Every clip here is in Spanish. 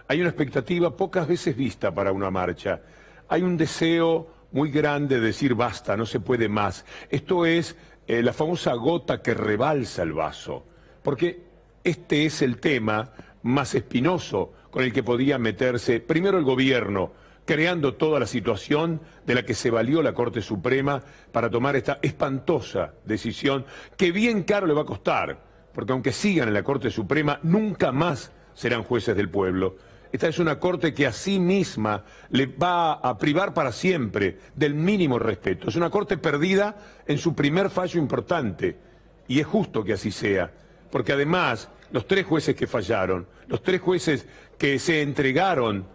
Hay una expectativa pocas veces vista para una marcha. Hay un deseo muy grande de decir basta, no se puede más. Esto es la famosa gota que rebalsa el vaso, porque este es el tema más espinoso con el que podía meterse primero el gobierno, creando toda la situación de la que se valió la Corte Suprema para tomar esta espantosa decisión que bien caro le va a costar, porque aunque sigan en la Corte Suprema, nunca más serán jueces del pueblo. Esta es una Corte que a sí misma le va a privar para siempre del mínimo respeto. Es una Corte perdida en su primer fallo importante, y es justo que así sea, porque además los 3 jueces que fallaron, los 3 jueces que se entregaron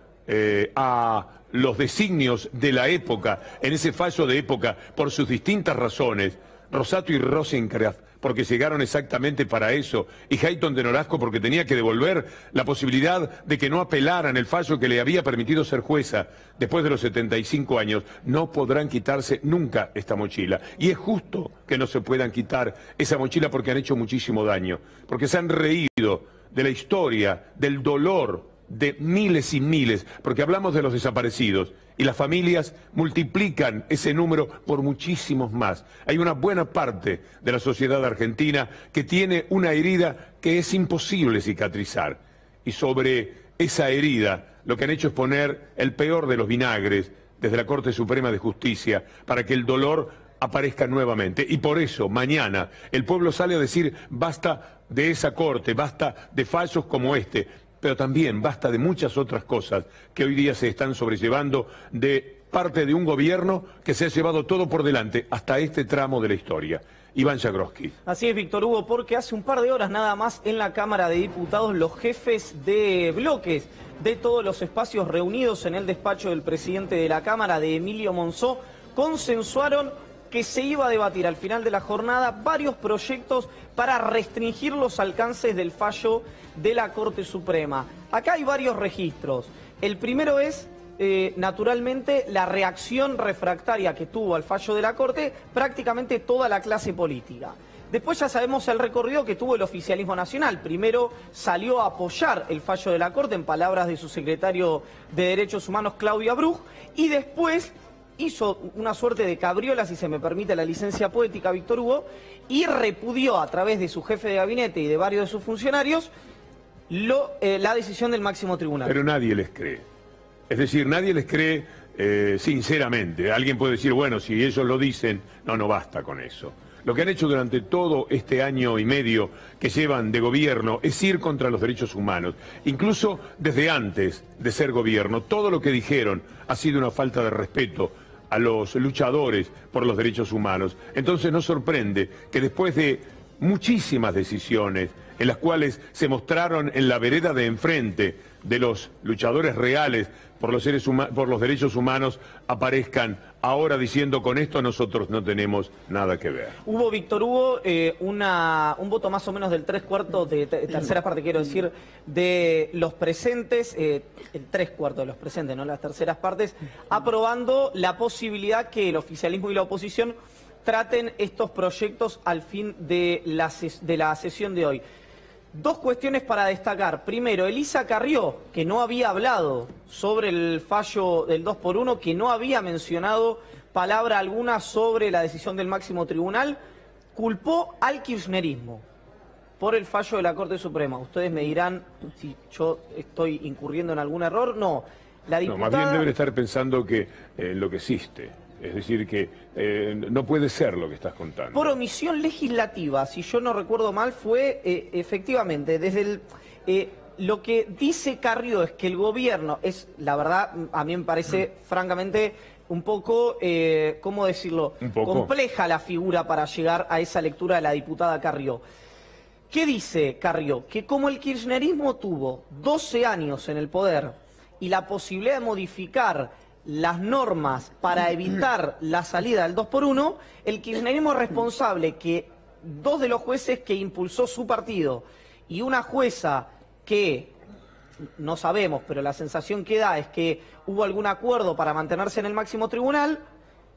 a los designios de la época, en ese fallo de época, por sus distintas razones, Rosato y Rosencraft, porque llegaron exactamente para eso, y Hayton de Nolasco porque tenía que devolver la posibilidad de que no apelaran el fallo que le había permitido ser jueza después de los 75 años, no podrán quitarse nunca esta mochila. Y es justo que no se puedan quitar esa mochila porque han hecho muchísimo daño, porque se han reído de la historia, del dolor de miles y miles, porque hablamos de los desaparecidos y las familias multiplican ese número por muchísimos más. Hay una buena parte de la sociedad argentina que tiene una herida que es imposible cicatrizar, y sobre esa herida lo que han hecho es poner el peor de los vinagres desde la Corte Suprema de Justicia para que el dolor aparezca nuevamente. Y por eso mañana el pueblo sale a decir basta de esa Corte, basta de fallos como este, pero también basta de muchas otras cosas que hoy día se están sobrellevando de parte de un gobierno que se ha llevado todo por delante hasta este tramo de la historia. Iván Jagroski. Así es, Víctor Hugo, porque hace un par de horas nada más en la Cámara de Diputados los jefes de bloques de todos los espacios reunidos en el despacho del presidente de la Cámara, de Emilio Monzó, consensuaron que se iba a debatir al final de la jornada varios proyectos para restringir los alcances del fallo de la Corte Suprema. Acá hay varios registros. El primero es, naturalmente, la reacción refractaria que tuvo al fallo de la Corte prácticamente toda la clase política. Después ya sabemos el recorrido que tuvo el oficialismo nacional. Primero salió a apoyar el fallo de la Corte, en palabras de su secretario de Derechos Humanos, Claudia Bruch, y después hizo una suerte de cabriola, si se me permite la licencia poética, Víctor Hugo, y repudió a través de su jefe de gabinete y de varios de sus funcionarios la decisión del máximo tribunal. Pero nadie les cree. Es decir, nadie les cree sinceramente. Alguien puede decir, bueno, si ellos lo dicen, no basta con eso. Lo que han hecho durante todo este año y medio que llevan de gobierno es ir contra los derechos humanos. Incluso desde antes de ser gobierno, todo lo que dijeron ha sido una falta de respeto a los luchadores por los derechos humanos. Entonces no sorprende que después de muchísimas decisiones en las cuales se mostraron en la vereda de enfrente de los luchadores reales por los derechos humanos, aparezcan ahora diciendo con esto nosotros no tenemos nada que ver. Hubo, Víctor Hugo, un voto más o menos del 3/4 de tercera parte, quiero decir, de los presentes, el 3/4 de los presentes, no las terceras partes, aprobando la posibilidad que el oficialismo y la oposición traten estos proyectos al fin de la sesión de hoy. Dos cuestiones para destacar. Primero, Elisa Carrió, que no había hablado sobre el fallo del 2x1, que no había mencionado palabra alguna sobre la decisión del máximo tribunal, culpó al kirchnerismo por el fallo de la Corte Suprema. Ustedes me dirán si yo estoy incurriendo en algún error. No, la diputada... No, más bien deben estar pensando que enloqueciste. Es decir, que no puede ser lo que estás contando. Por omisión legislativa, si yo no recuerdo mal, fue efectivamente, desde lo que dice Carrió es que el gobierno es, la verdad, a mí me parece francamente un poco, ¿cómo decirlo? Compleja la figura para llegar a esa lectura de la diputada Carrió. ¿Qué dice Carrió? Que como el kirchnerismo tuvo 12 años en el poder y la posibilidad de modificar las normas para evitar la salida del 2x1, el kirchnerismo es responsable que 2 de los jueces que impulsó su partido y una jueza que, no sabemos, pero la sensación que da es que hubo algún acuerdo para mantenerse en el máximo tribunal,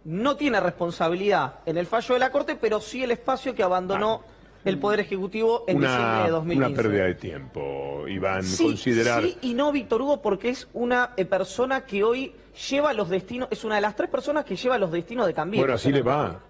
no tiene responsabilidad en el fallo de la Corte, pero sí el espacio que abandonó el Poder Ejecutivo en diciembre de 2015. Una pérdida de tiempo, Iván, Sí, considerar... sí y no, Víctor Hugo, porque es una persona que hoy lleva los destinos, es una de las 3 personas que lleva los destinos de Cambiemos. Bueno, así le va.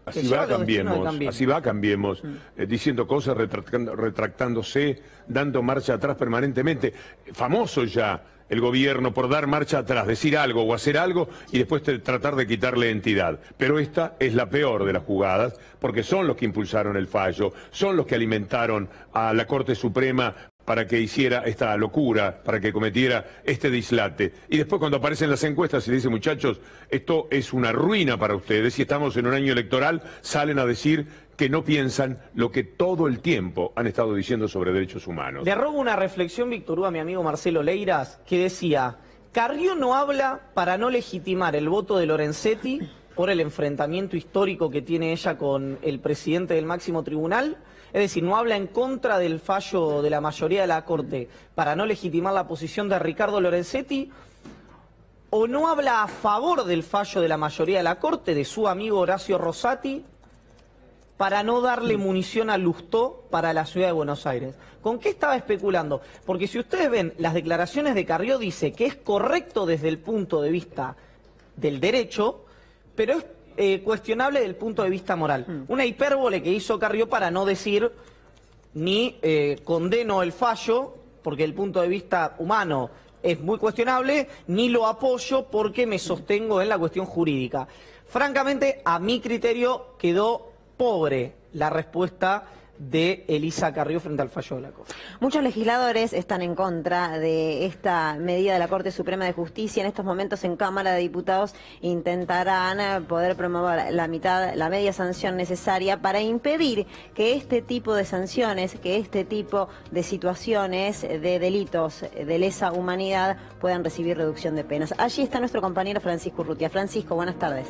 Así va, Cambiemos, diciendo cosas, retractándose, dando marcha atrás permanentemente. Famoso ya el gobierno por dar marcha atrás, decir algo o hacer algo y después tratar de quitarle entidad. Pero esta es la peor de las jugadas, porque son los que impulsaron el fallo, son los que alimentaron a la Corte Suprema para que hiciera esta locura, para que cometiera este dislate. Y después cuando aparecen las encuestas y dicen, muchachos, esto es una ruina para ustedes y estamos en un año electoral, salen a decir que no piensan lo que todo el tiempo han estado diciendo sobre derechos humanos. Le robo una reflexión, Víctor Hugo, a mi amigo Marcelo Leiras, que decía, Carrió no habla para no legitimar el voto de Lorenzetti por el enfrentamiento histórico que tiene ella con el presidente del máximo tribunal. Es decir, no habla en contra del fallo de la mayoría de la Corte para no legitimar la posición de Ricardo Lorenzetti, o no habla a favor del fallo de la mayoría de la Corte, de su amigo Horacio Rosati, para no darle munición a Lustó para la ciudad de Buenos Aires. ¿Con qué estaba especulando? Porque si ustedes ven, las declaraciones de Carrió dice que es correcto desde el punto de vista del derecho, pero es cuestionable desde el punto de vista moral. Una hipérbole que hizo Carrió para no decir ni condeno el fallo, porque desde el punto de vista humano es muy cuestionable, ni lo apoyo porque me sostengo en la cuestión jurídica. Francamente, a mi criterio quedó pobre la respuesta de Elisa Carrió frente al fallo de la Corte. Muchos legisladores están en contra de esta medida de la Corte Suprema de Justicia. En estos momentos en Cámara de Diputados intentarán poder promover la media sanción necesaria para impedir que este tipo de sanciones, que este tipo de situaciones de delitos de lesa humanidad puedan recibir reducción de penas. Allí está nuestro compañero Francisco Urrutia. Francisco, buenas tardes.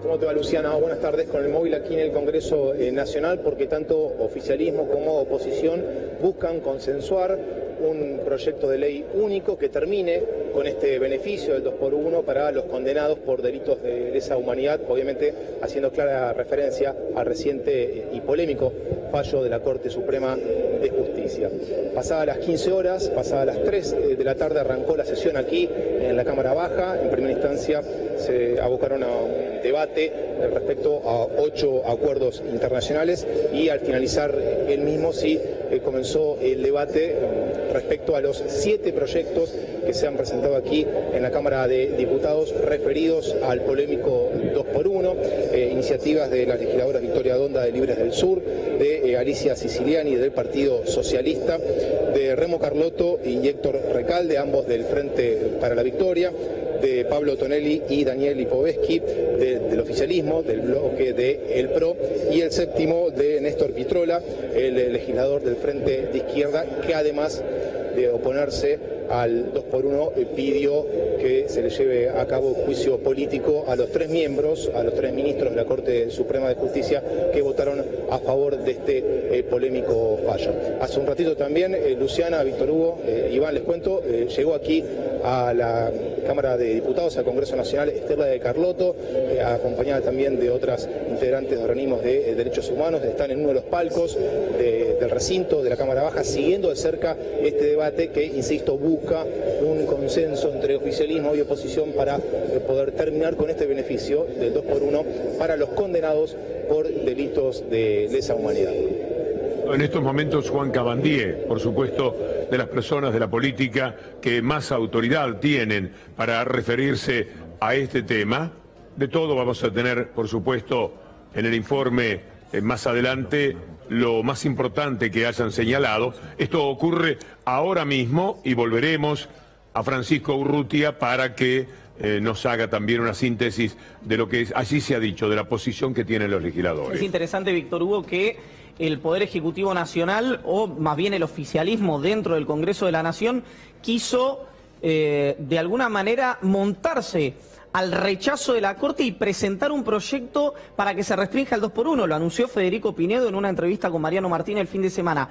¿Cómo te va, Luciana? Buenas tardes. Con el móvil aquí en el Congreso Nacional, porque tanto oficialismo como oposición buscan consensuar un proyecto de ley único que termine con este beneficio del 2x1 para los condenados por delitos de lesa humanidad, obviamente haciendo clara referencia al reciente y polémico fallo de la Corte Suprema de Justicia. Pasadas las 15 horas, pasadas las 3 de la tarde arrancó la sesión aquí en la Cámara Baja. En primera instancia se abocaron a un debate respecto a 8 acuerdos internacionales y al finalizar el mismo comenzó el debate respecto a los 7 proyectos que se han presentado aquí en la Cámara de Diputados referidos al polémico 2x1, iniciativas de las legisladoras Victoria Donda de Libres del Sur, de Alicia Siciliani del Partido Socialista, de Remo Carlotto y Héctor Recalde, ambos del Frente para la Victoria, de Pablo Tonelli y Daniel Lipovetsky del oficialismo, del bloque de El PRO, y el 7º de Néstor Pitrola, el legislador del Frente de Izquierda, que además de oponerse al 2x1 pidió que se le lleve a cabo juicio político a los 3 miembros, a los 3 ministros de la Corte Suprema de Justicia que votaron a favor de este polémico fallo. Hace un ratito también, Luciana, Víctor Hugo, Iván, les cuento, llegó aquí a la Cámara de Diputados, al Congreso Nacional, Estela de Carlotto, acompañada también de otras integrantes de organismos de derechos humanos. Están en uno de los palcos del recinto de la Cámara Baja, siguiendo de cerca este debate que, insisto, busca un consenso entre oficialismo y oposición para poder terminar con este beneficio del 2x1 para los condenados por delitos de lesa humanidad. En estos momentos Juan Cabandier, por supuesto, de las personas de la política que más autoridad tienen para referirse a este tema. De todo vamos a tener, por supuesto, en el informe más adelante lo más importante que hayan señalado. Esto ocurre ahora mismo y volveremos a Francisco Urrutia para que nos haga también una síntesis de lo que allí se ha dicho, de la posición que tienen los legisladores. Es interesante, Víctor Hugo, que el Poder Ejecutivo Nacional, o más bien el oficialismo dentro del Congreso de la Nación, quiso de alguna manera montarse al rechazo de la Corte y presentar un proyecto para que se restrinja el 2x1. Lo anunció Federico Pinedo en una entrevista con Mariano Martínez el fin de semana.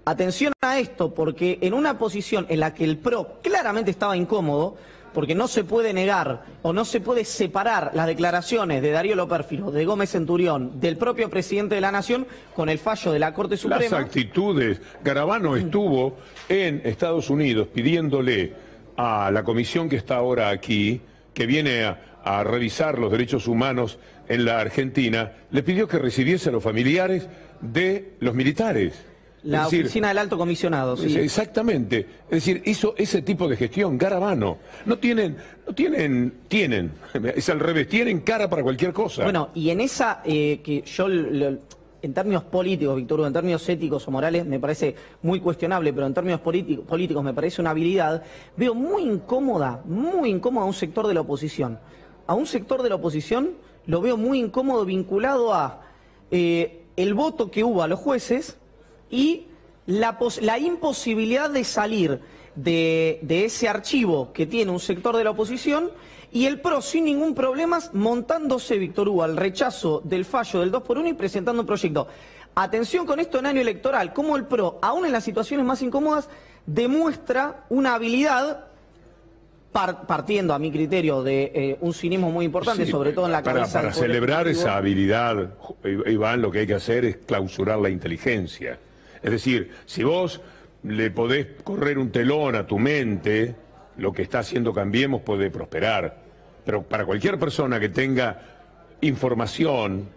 Atención a esto, porque en una posición en la que el PRO claramente estaba incómodo, porque no se puede negar o no se puede separar las declaraciones de Darío Lopérfido, de Gómez Centurión, del propio presidente de la Nación con el fallo de la Corte Suprema. Las actitudes. Garabano estuvo en Estados Unidos pidiéndole a la comisión que está ahora aquí, que viene a revisar los derechos humanos en la Argentina, le pidió que recibiese a los familiares de los militares. La oficina del alto comisionado, sí. Exactamente. Es decir, hizo ese tipo de gestión. Garabano. Tienen, es al revés, tienen cara para cualquier cosa. Bueno, y en esa, que yo, en términos políticos, Víctor Hugo, en términos éticos o morales, me parece muy cuestionable, pero en términos políticos me parece una habilidad, veo muy incómoda a un sector de la oposición. A un sector de la oposición lo veo muy incómodo vinculado a el voto que hubo a los jueces y la imposibilidad de salir de ese archivo que tiene un sector de la oposición y el PRO sin ningún problema montándose, Víctor Hugo, al rechazo del fallo del 2x1 y presentando un proyecto. Atención con esto en año electoral, cómo el PRO, aún en las situaciones más incómodas, demuestra una habilidad, partiendo a mi criterio de un cinismo muy importante, sí, sobre todo en la cabeza. Para celebrar esa habilidad, Iván, lo que hay que hacer es clausurar la inteligencia. Es decir, si vos le podés correr un telón a tu mente, lo que está haciendo Cambiemos puede prosperar. Pero para cualquier persona que tenga información,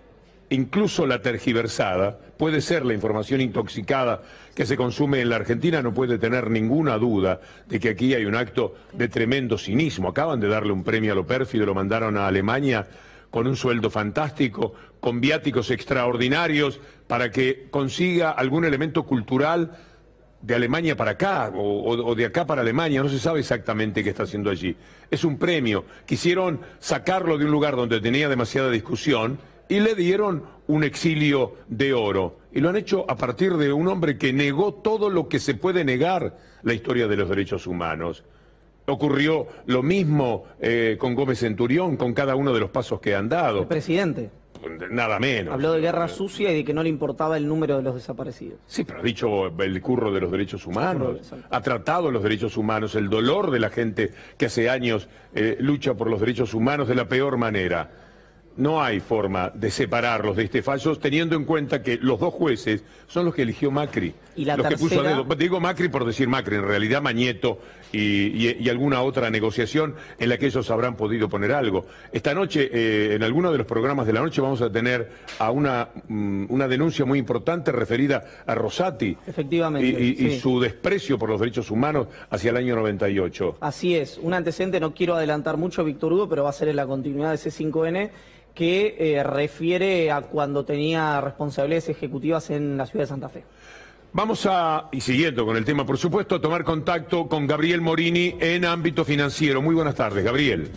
incluso la tergiversada, puede ser la información intoxicada que se consume en la Argentina, no puede tener ninguna duda de que aquí hay un acto de tremendo cinismo. Acaban de darle un premio a lo pérfido, lo mandaron a Alemania con un sueldo fantástico, con viáticos extraordinarios, para que consiga algún elemento cultural de Alemania para acá, o de acá para Alemania, no se sabe exactamente qué está haciendo allí. Es un premio. Quisieron sacarlo de un lugar donde tenía demasiada discusión y le dieron un exilio de oro. Y lo han hecho a partir de un hombre que negó todo lo que se puede negar la historia de los derechos humanos. Ocurrió lo mismo con Gómez Centurión, con cada uno de los pasos que han dado. El presidente. Nada menos. Habló de guerra sucia y de que no le importaba el número de los desaparecidos. Sí, pero ha dicho el curro de los derechos humanos. Ha tratado los derechos humanos, el dolor de la gente que hace años lucha por los derechos humanos de la peor manera. No hay forma de separarlos de este fallo, teniendo en cuenta que los dos jueces son los que eligió Macri. Y la los tercera... que puso a dedo. Digo Macri por decir Macri, en realidad Mañeto y alguna otra negociación en la que ellos habrán podido poner algo. Esta noche, en alguno de los programas de la noche, vamos a tener a una denuncia muy importante referida a Rosati. Efectivamente. Y su desprecio por los derechos humanos hacia el año 98. Así es. Un antecedente, no quiero adelantar mucho, Víctor Hugo, pero va a ser en la continuidad de C5N, que refiere a cuando tenía responsabilidades ejecutivas en la ciudad de Santa Fe. Vamos a, y siguiendo con el tema, por supuesto, a tomar contacto con Gabriel Morini en ámbito financiero. Muy buenas tardes, Gabriel.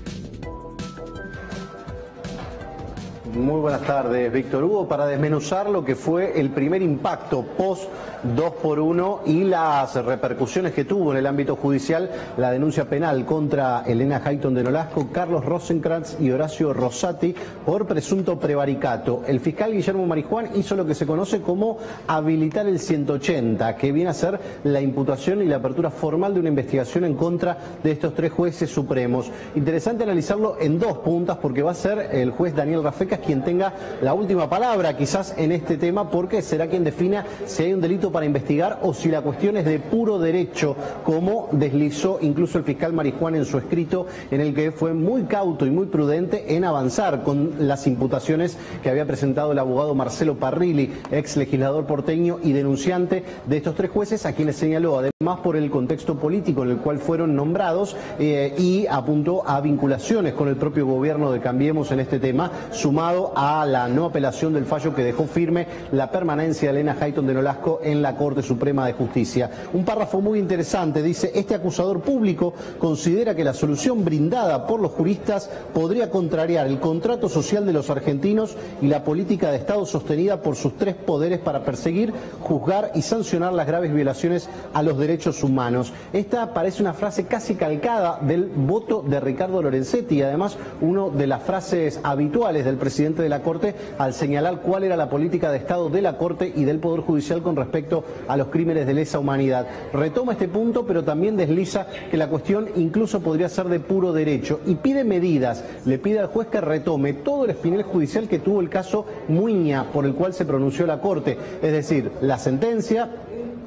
Muy buenas tardes, Víctor Hugo, para desmenuzar lo que fue el primer impacto post 2x1 y las repercusiones que tuvo en el ámbito judicial la denuncia penal contra Elena Hayton de Nolasco, Carlos Rosenkrantz y Horacio Rosati por presunto prevaricato. El fiscal Guillermo Marijuán hizo lo que se conoce como habilitar el 180, que viene a ser la imputación y la apertura formal de una investigación en contra de estos tres jueces supremos. Interesante analizarlo en dos puntas porque va a ser el juez Daniel Rafecas quien tenga la última palabra quizás en este tema, porque será quien defina si hay un delito para investigar o si la cuestión es de puro derecho, como deslizó incluso el fiscal Marijuán en su escrito, en el que fue muy cauto y muy prudente en avanzar con las imputaciones que había presentado el abogado Marcelo Parrilli, ex legislador porteño y denunciante de estos tres jueces, a quienes señaló además por el contexto político en el cual fueron nombrados y apuntó a vinculaciones con el propio gobierno de Cambiemos en este tema, sumado a la no apelación del fallo que dejó firme la permanencia de Elena Hayton de Nolasco en la Corte Suprema de Justicia. Un párrafo muy interesante dice: este acusador público considera que la solución brindada por los juristas podría contrariar el contrato social de los argentinos y la política de Estado sostenida por sus tres poderes para perseguir, juzgar y sancionar las graves violaciones a los derechos humanos. Esta parece una frase casi calcada del voto de Ricardo Lorenzetti y además una de las frases habituales del presidente de la Corte al señalar cuál era la política de Estado de la Corte y del Poder Judicial con respecto respecto a los crímenes de lesa humanidad. Retoma este punto, pero también desliza que la cuestión incluso podría ser de puro derecho y pide medidas, le pide al juez que retome todo el espinel judicial que tuvo el caso Muiña, por el cual se pronunció la Corte, es decir, la sentencia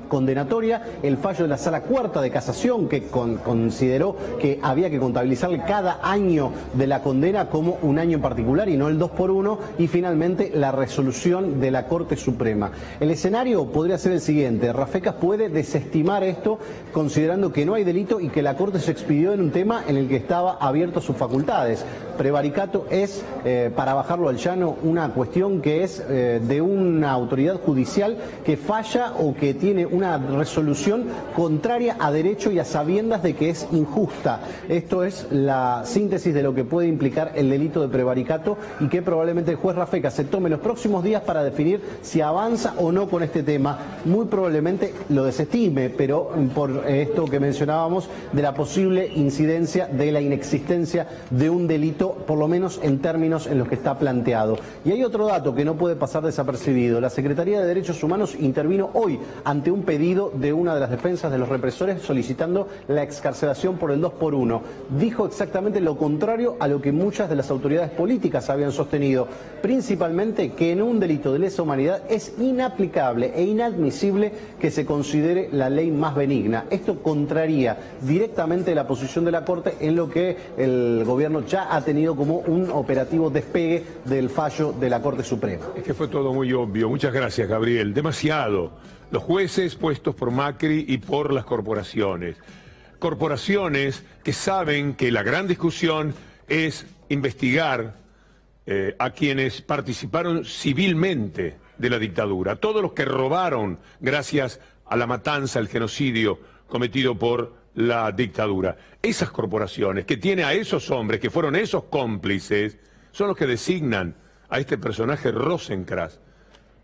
condenatoria, el fallo de la Sala Cuarta de Casación que consideró que había que contabilizarle cada año de la condena como un año en particular y no el 2 por 1, y finalmente la resolución de la Corte Suprema. El escenario podría ser el siguiente: Rafecas puede desestimar esto considerando que no hay delito y que la Corte se expidió en un tema en el que estaba abierto a sus facultades. Prevaricato es, para bajarlo al llano, una cuestión que es de una autoridad judicial que falla o que tiene una resolución contraria a derecho y a sabiendas de que es injusta. Esto es la síntesis de lo que puede implicar el delito de prevaricato y que probablemente el juez Rafecas se tome los próximos días para definir si avanza o no con este tema. Muy probablemente lo desestime, pero por esto que mencionábamos de la posible incidencia de la inexistencia de un delito, por lo menos en términos en los que está planteado. Y hay otro dato que no puede pasar desapercibido. La Secretaría de Derechos Humanos intervino hoy ante un pedido de una de las defensas de los represores solicitando la excarcelación por el 2 por 1. Dijo exactamente lo contrario a lo que muchas de las autoridades políticas habían sostenido, principalmente que en un delito de lesa humanidad es inaplicable e inadmisible que se considere la ley más benigna. Esto contraría directamente la posición de la Corte en lo que el gobierno ya ha tenido como un operativo despegue del fallo de la Corte Suprema. Es que fue todo muy obvio. Muchas gracias, Gabriel. Demasiado. Los jueces puestos por Macri y por las corporaciones. Corporaciones que saben que la gran discusión es investigar a quienes participaron civilmente de la dictadura. Todos los que robaron gracias a la matanza, el genocidio cometido por la dictadura. Esas corporaciones que tienen a esos hombres, que fueron esos cómplices, son los que designan a este personaje Rosenkrantz.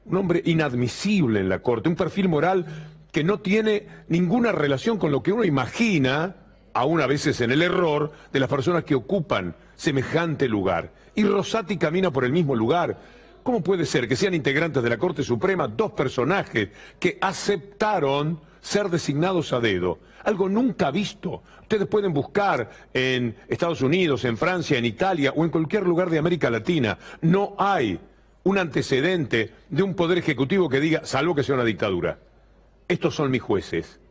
Un hombre inadmisible en la Corte, un perfil moral que no tiene ninguna relación con lo que uno imagina, aún a veces en el error, de las personas que ocupan semejante lugar. Y Rosati camina por el mismo lugar. ¿Cómo puede ser que sean integrantes de la Corte Suprema dos personajes que aceptaron ser designados a dedo? Algo nunca visto. Ustedes pueden buscar en Estados Unidos, en Francia, en Italia o en cualquier lugar de América Latina. No hay un antecedente de un poder ejecutivo que diga, salvo que sea una dictadura, estos son mis jueces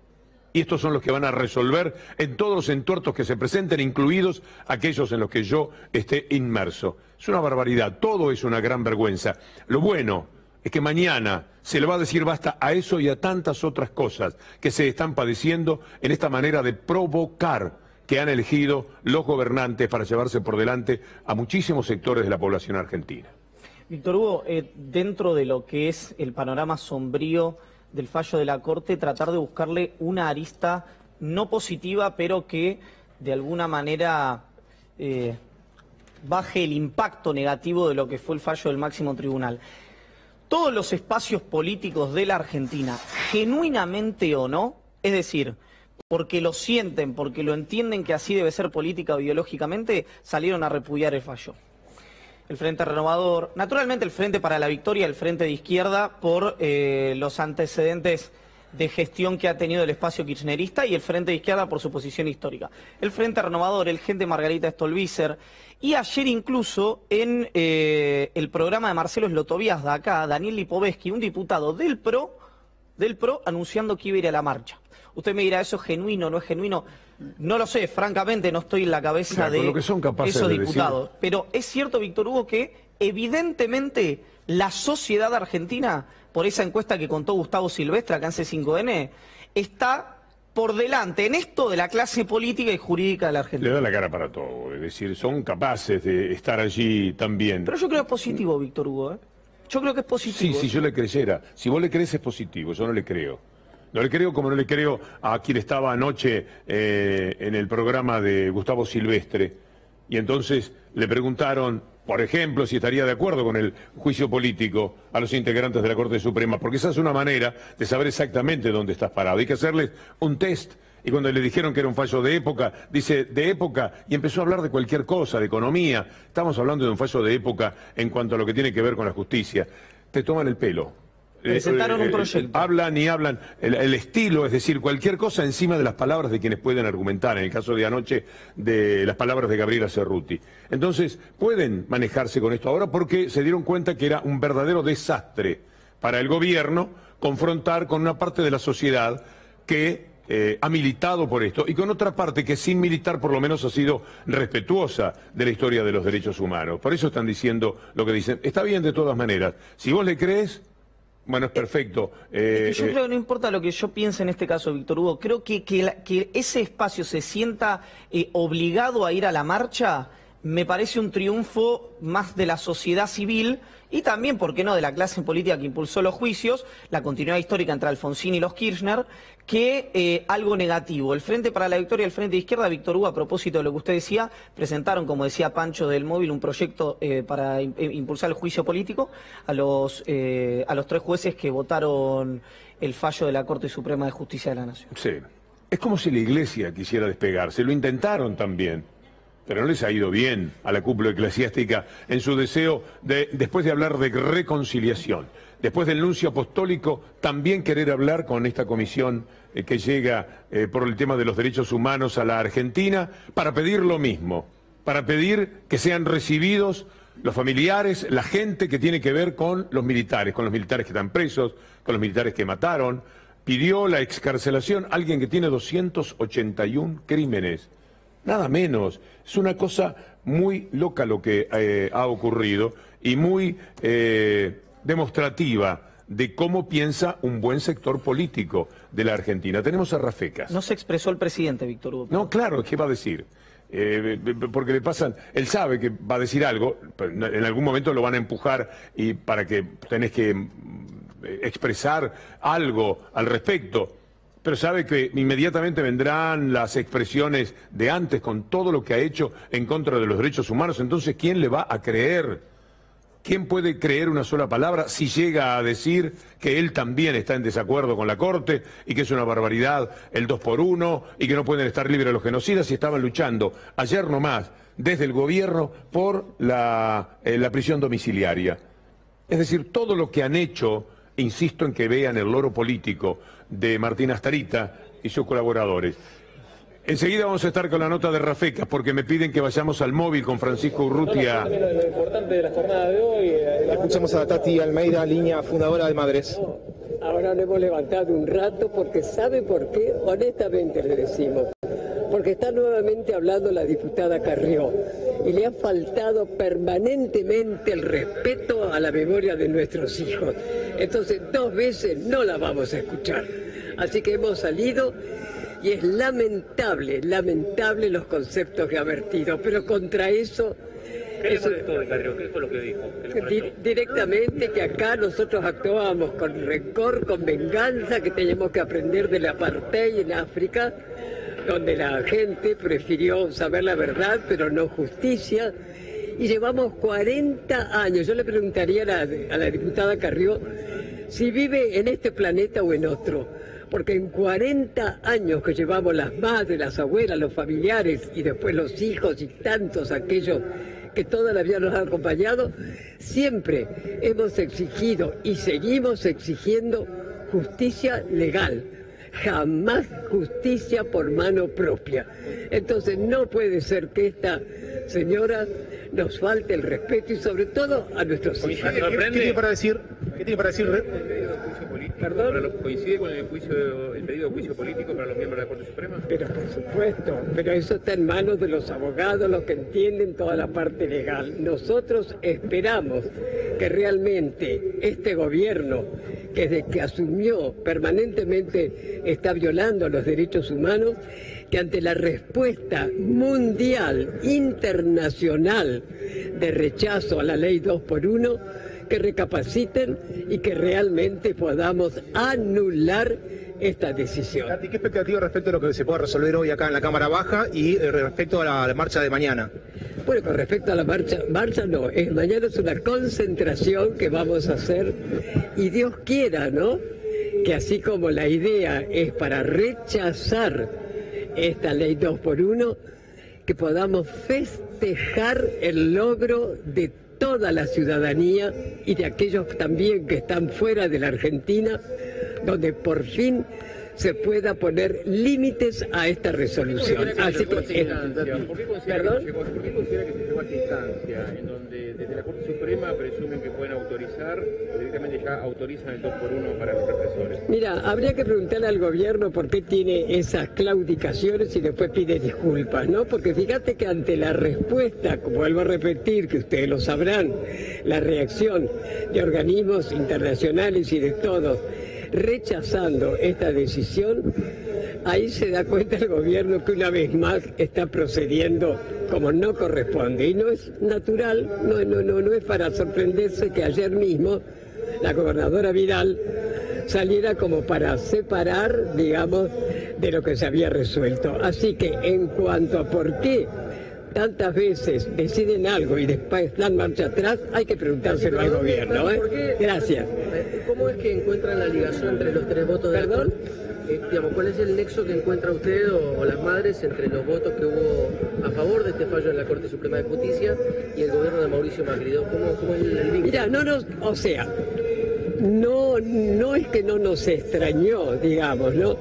y estos son los que van a resolver en todos los entuertos que se presenten, incluidos aquellos en los que yo esté inmerso. Es una barbaridad, todo es una gran vergüenza. Lo bueno es que mañana se le va a decir basta a eso y a tantas otras cosas que se están padeciendo en esta manera de provocar que han elegido los gobernantes para llevarse por delante a muchísimos sectores de la población argentina. Víctor Hugo, dentro de lo que es el panorama sombrío del fallo de la Corte, tratar de buscarle una arista no positiva, pero que de alguna manera baje el impacto negativo de lo que fue el fallo del máximo tribunal. Todos los espacios políticos de la Argentina, genuinamente o no, es decir, porque lo sienten, porque lo entienden que así debe ser política o ideológicamente, salieron a repudiar el fallo. El Frente Renovador, naturalmente el Frente para la Victoria, el Frente de Izquierda, por los antecedentes de gestión que ha tenido el espacio kirchnerista, y el Frente de Izquierda por su posición histórica. El Frente Renovador, el gente Margarita Stolbizer, y ayer incluso en el programa de Marcelo Slotovías de acá, Daniel Lipovetsky, un diputado del PRO, anunciando que iba a ir a la marcha. Usted me dirá, ¿eso es genuino, no es genuino? No lo sé, francamente no estoy en la cabeza de lo que son capaces esos de diputados. decir. Pero es cierto, Víctor Hugo, que evidentemente la sociedad argentina, por esa encuesta que contó Gustavo Silvestre acá en C5N, está por delante en esto de la clase política y jurídica de la Argentina. Le da la cara para todo, es decir, son capaces de estar allí también. Pero yo creo que es positivo, Víctor Hugo, ¿eh? Yo creo que es positivo. Sí, si yo le creyera. Si vos le crees es positivo, yo no le creo. No le creo como no le creo a quien estaba anoche en el programa de Gustavo Silvestre. Y entonces le preguntaron, por ejemplo, si estaría de acuerdo con el juicio político a los integrantes de la Corte Suprema, porque esa es una manera de saber exactamente dónde estás parado. Hay que hacerles un test. Y cuando le dijeron que era un fallo de época, dice, de época, y empezó a hablar de cualquier cosa, de economía. Estamos hablando de un fallo de época en cuanto a lo que tiene que ver con la justicia. Te toman el pelo. Presentaron un proyecto. Hablan y hablan. El estilo, es decir, cualquier cosa encima de las palabras de quienes pueden argumentar, en el caso de anoche, de las palabras de Gabriela Cerruti. Entonces, pueden manejarse con esto ahora porque se dieron cuenta que era un verdadero desastre para el gobierno confrontar con una parte de la sociedad que ha militado por esto y con otra parte que sin militar por lo menos ha sido respetuosa de la historia de los derechos humanos. Por eso están diciendo lo que dicen. Está bien de todas maneras. Si vos le crees, bueno, es perfecto. Yo creo que no importa lo que yo piense en este caso, Víctor Hugo. Creo que ese espacio se sienta obligado a ir a la marcha. Me parece un triunfo más de la sociedad civil y también, ¿por qué no?, de la clase política que impulsó los juicios, la continuidad histórica entre Alfonsín y los Kirchner, que algo negativo. El Frente para la Victoria y el Frente de Izquierda, Víctor Hugo, a propósito de lo que usted decía, presentaron, como decía Pancho del Móvil, un proyecto para impulsar el juicio político a los 3 jueces que votaron el fallo de la Corte Suprema de Justicia de la Nación. Sí. Es como si la Iglesia quisiera despegarse. Lo intentaron también. Pero no les ha ido bien a la cúpula eclesiástica en su deseo de, después de hablar de reconciliación, después del nuncio apostólico, también querer hablar con esta comisión que llega por el tema de los derechos humanos a la Argentina, para pedir lo mismo, para pedir que sean recibidos los familiares, la gente que tiene que ver con los militares que están presos, con los militares que mataron. Pidió la excarcelación a alguien que tiene 281 crímenes. Nada menos. Es una cosa muy loca lo que ha ocurrido y muy demostrativa de cómo piensa un buen sector político de la Argentina. Tenemos a Rafecas. No se expresó el presidente, Víctor Hugo. No, claro, ¿qué va a decir? Porque le pasan, él sabe que va a decir algo, pero en algún momento lo van a empujar y para que tenés que expresar algo al respecto. Pero sabe que inmediatamente vendrán las expresiones de antes con todo lo que ha hecho en contra de los derechos humanos. Entonces, ¿quién le va a creer? ¿Quién puede creer una sola palabra si llega a decir que él también está en desacuerdo con la Corte y que es una barbaridad el 2x1 y que no pueden estar libres los genocidas y estaban luchando ayer nomás desde el gobierno por la prisión domiciliaria? Es decir, todo lo que han hecho, insisto en que vean el loro político de Martín Astarita y sus colaboradores. Enseguida vamos a estar con la nota de Rafecas porque me piden que vayamos al móvil con Francisco Urrutia. Lo importante de la jornada de hoy, escuchamos a Tati Almeida, línea fundadora de Madres. Ahora lo hemos levantado un rato porque ¿sabe por qué? Honestamente le decimos. Porque está nuevamente hablando la diputada Carrió y le ha faltado permanentemente el respeto a la memoria de nuestros hijos. Entonces 2 veces no la vamos a escuchar. Así que hemos salido y es lamentable los conceptos que ha vertido, pero contra eso... ¿Qué le molestó de Carrió? ¿Qué fue lo que dijo? Directamente que acá nosotros actuábamos con rencor, con venganza, que teníamos que aprender del apartheid en África, donde la gente prefirió saber la verdad, pero no justicia, y llevamos 40 años. Yo le preguntaría a la diputada Carrió si vive en este planeta o en otro, porque en 40 años que llevamos las madres, las abuelas, los familiares, y después los hijos y tantos aquellos que toda la vida nos han acompañado, siempre hemos exigido y seguimos exigiendo justicia legal. Jamás justicia por mano propia. Entonces no puede ser que esta señora nos falte el respeto y sobre todo a nuestros hijos. ¿Qué tiene para decir? ¿Qué tiene para decir? ¿Perdón? ¿Coincide con el pedido de juicio político para los miembros de la Corte Suprema? Pero por supuesto, pero eso está en manos de los abogados, los que entienden toda la parte legal. Nosotros esperamos que realmente este gobierno, que desde que asumió permanentemente está violando los derechos humanos, que ante la respuesta mundial, internacional de rechazo a la ley 2x1, que recapaciten y que realmente podamos anular esta decisión. ¿Qué expectativa respecto a lo que se pueda resolver hoy acá en la Cámara Baja y respecto a la marcha de mañana? Bueno, con respecto a la marcha no, mañana es una concentración que vamos a hacer y Dios quiera, ¿no?, que así como la idea es para rechazar esta ley 2x1, que podamos festejar el logro de toda la ciudadanía y de aquellos también que están fuera de la Argentina, donde por fin se pueda poner límites a esta resolución. Así que, ¿Por qué considera que se llegó a esta instancia en donde desde la Corte Suprema presumen que pueden autorizar o directamente ya autorizan el 2x1 para los represores? Mira, habría que preguntarle al gobierno por qué tiene esas claudicaciones y después pide disculpas, ¿no? Porque fíjate que ante la respuesta, como vuelvo a repetir, que ustedes lo sabrán, la reacción de organismos internacionales y de todos, rechazando esta decisión, ahí se da cuenta el gobierno que una vez más está procediendo como no corresponde. Y no es natural, no es para sorprenderse que ayer mismo la gobernadora Vidal saliera como para separar, digamos, de lo que se había resuelto. Así que en cuanto a por qué tantas veces deciden algo y después dan marcha atrás, hay que preguntárselo al gobierno, ¿eh? Gracias. ¿Cómo es que encuentran la ligación entre los 3 votos de la Corte? Digamos, ¿cuál es el nexo que encuentra usted o las madres entre los votos que hubo a favor de este fallo en la Corte Suprema de Justicia y el gobierno de Mauricio Macri? ¿Cómo es el vínculo? Mira, o sea, no es que no nos extrañó, digamos, ¿no?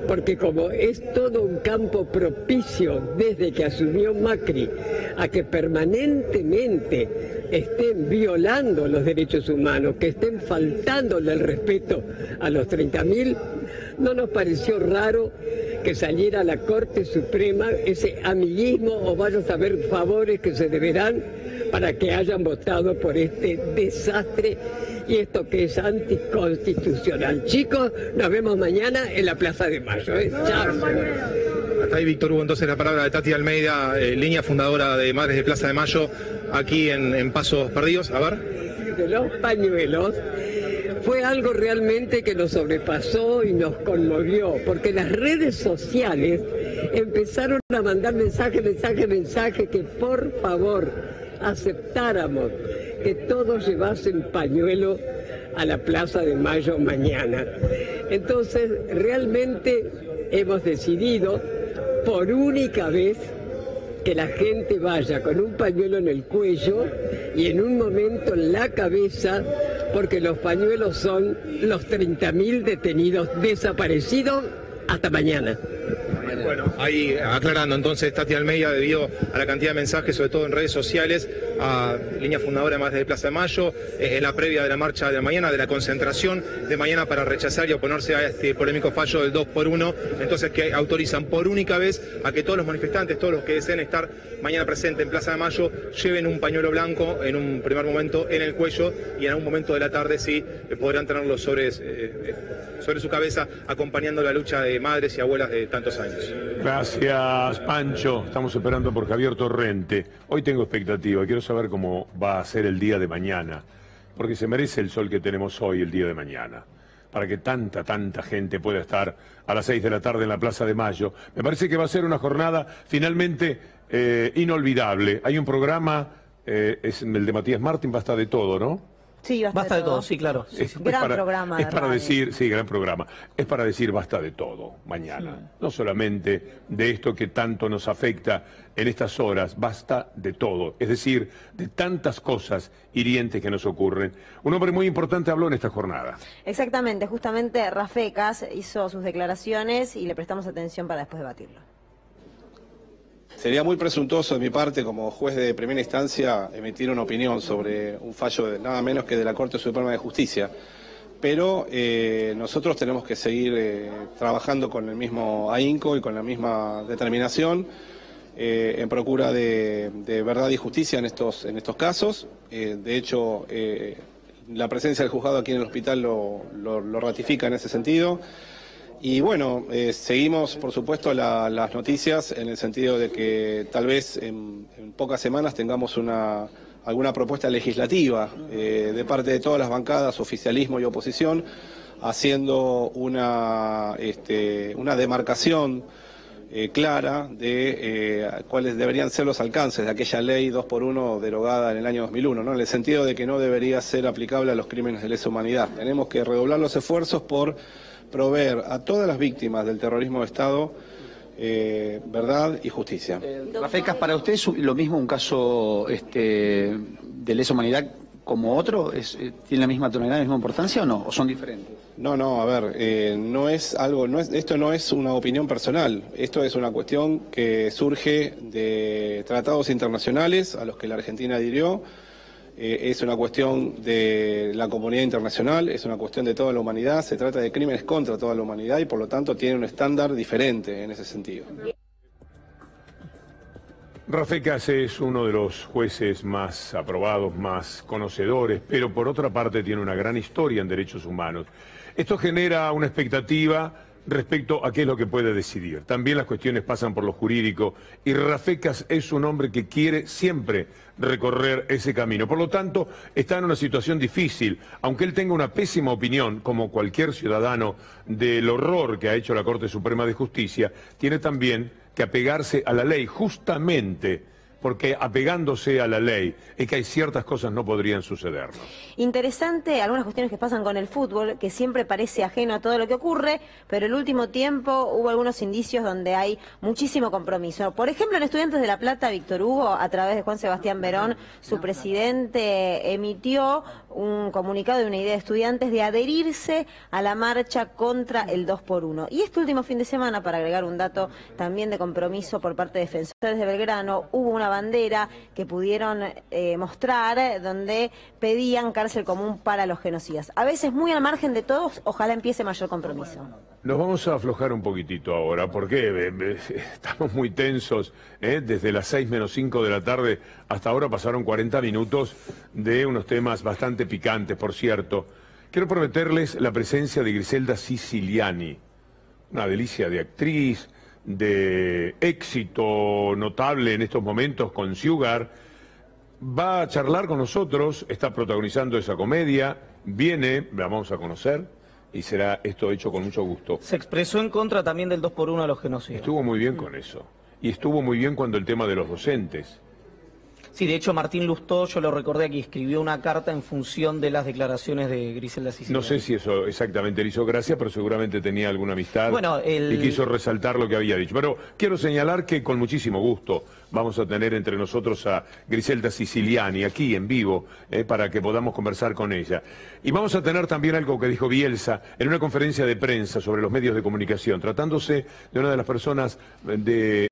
Porque como es todo un campo propicio desde que asumió Macri a que permanentemente estén violando los derechos humanos, que estén faltándole el respeto a los 30.000, no nos pareció raro que saliera a la Corte Suprema ese amiguismo o vaya a saber favores que se deberán para que hayan votado por este desastre y esto que es anticonstitucional. Chicos, nos vemos mañana en la Plaza de Mayo. Chao. Hasta ahí, Víctor Hugo. Entonces la palabra de Tati Almeida, línea fundadora de Madres de Plaza de Mayo, aquí en Pasos Perdidos. A ver. De los pañuelos fue algo realmente que nos sobrepasó y nos conmovió, porque las redes sociales empezaron a mandar mensaje, que por favor aceptáramos que todos llevasen pañuelo a la Plaza de Mayo mañana. Entonces, realmente hemos decidido, por única vez, que la gente vaya con un pañuelo en el cuello y en un momento en la cabeza, porque los pañuelos son los 30.000 detenidos desaparecidos hasta mañana. Bueno, ahí aclarando entonces Tati Almeida, debido a la cantidad de mensajes, sobre todo en redes sociales, a línea fundadora más de Plaza de Mayo, en la previa de la marcha de mañana, de la concentración de mañana para rechazar y oponerse a este polémico fallo del 2x1, entonces que autorizan por única vez a que todos los manifestantes, todos los que deseen estar mañana presentes en Plaza de Mayo, lleven un pañuelo blanco en un primer momento en el cuello y en algún momento de la tarde sí podrán tenerlo sobre su cabeza, acompañando la lucha de madres y abuelas de tantos años. Gracias, Pancho. Estamos esperando por Javier Torrente. Hoy tengo expectativa. Quiero saber cómo va a ser el día de mañana, porque se merece el sol que tenemos hoy, el día de mañana, para que tanta gente pueda estar a las 6 de la tarde en la Plaza de Mayo. Me parece que va a ser una jornada finalmente inolvidable. Hay un programa, es el de Matías Martín, basta de todo, ¿no? Sí, basta de todo, sí, claro. Sí, sí. Gran programa. Es para decir, sí, gran programa. Es para decir basta de todo mañana. Sí. No solamente de esto que tanto nos afecta en estas horas, basta de todo. Es decir, de tantas cosas hirientes que nos ocurren. Un hombre muy importante habló en esta jornada. Exactamente, justamente Rafecas hizo sus declaraciones y le prestamos atención para después debatirlo. Sería muy presuntuoso de mi parte, como juez de primera instancia, emitir una opinión sobre un fallo de nada menos que de la Corte Suprema de Justicia. Pero nosotros tenemos que seguir trabajando con el mismo ahínco y con la misma determinación en procura de verdad y justicia en estos casos. De hecho, la presencia del juzgado aquí en el hospital lo ratifica en ese sentido. Y bueno, seguimos por supuesto las noticias en el sentido de que tal vez en pocas semanas tengamos alguna propuesta legislativa de parte de todas las bancadas, oficialismo y oposición, haciendo una demarcación clara de cuáles deberían ser los alcances de aquella ley 2x1 derogada en el año 2001, ¿no? En el sentido de que no debería ser aplicable a los crímenes de lesa humanidad. Tenemos que redoblar los esfuerzos por proveer a todas las víctimas del terrorismo de Estado verdad y justicia. Rafecas, ¿para usted es lo mismo un caso de lesa humanidad como otro? ¿Tiene la misma tonalidad, la misma importancia o no? ¿O son diferentes? No, a ver, esto no es una opinión personal, esto es una cuestión que surge de tratados internacionales a los que la Argentina adhirió, es una cuestión de la comunidad internacional, es una cuestión de toda la humanidad, se trata de crímenes contra toda la humanidad y por lo tanto tiene un estándar diferente en ese sentido. Rafecas es uno de los jueces más aprobados, más conocedores, pero por otra parte tiene una gran historia en derechos humanos. Esto genera una expectativa respecto a qué es lo que puede decidir. También las cuestiones pasan por lo jurídico y Rafecas es un hombre que quiere siempre recorrer ese camino. Por lo tanto, está en una situación difícil, aunque él tenga una pésima opinión, como cualquier ciudadano, del horror que ha hecho la Corte Suprema de Justicia, tiene también que apegarse a la ley, justamente porque apegándose a la ley es que hay ciertas cosas no podrían suceder. Interesante algunas cuestiones que pasan con el fútbol, que siempre parece ajeno a todo lo que ocurre, pero el último tiempo hubo algunos indicios donde hay muchísimo compromiso. Por ejemplo, en Estudiantes de La Plata, Víctor Hugo, a través de Juan Sebastián Verón, su presidente, emitió un comunicado de una idea de estudiantes de adherirse a la marcha contra el 2x1. Y este último fin de semana, para agregar un dato también de compromiso por parte de defensores de Belgrano, hubo una bandera que pudieron mostrar donde pedían cárcel común para los genocidas. A veces muy al margen de todos, ojalá empiece mayor compromiso. Nos vamos a aflojar un poquitito ahora, porque estamos muy tensos, desde las 6 menos 5 de la tarde hasta ahora pasaron 40 minutos de unos temas bastante picantes, por cierto. Quiero prometerles la presencia de Griselda Siciliani, una delicia de actriz, de éxito notable en estos momentos con Sugar. Va a charlar con nosotros, está protagonizando esa comedia, viene, la vamos a conocer y será esto hecho con mucho gusto. Se expresó en contra también del 2x1 a los genocidios. Estuvo muy bien con eso. Y estuvo muy bien cuando el tema de los docentes. Sí, de hecho Martín Lustó, yo lo recordé aquí, escribió una carta en función de las declaraciones de Griselda Siciliani. No sé si eso exactamente le hizo gracia, pero seguramente tenía alguna amistad y quiso resaltar lo que había dicho. Pero quiero señalar que con muchísimo gusto vamos a tener entre nosotros a Griselda Siciliani aquí en vivo para que podamos conversar con ella. Y vamos a tener también algo que dijo Bielsa en una conferencia de prensa sobre los medios de comunicación, tratándose de una de las personas de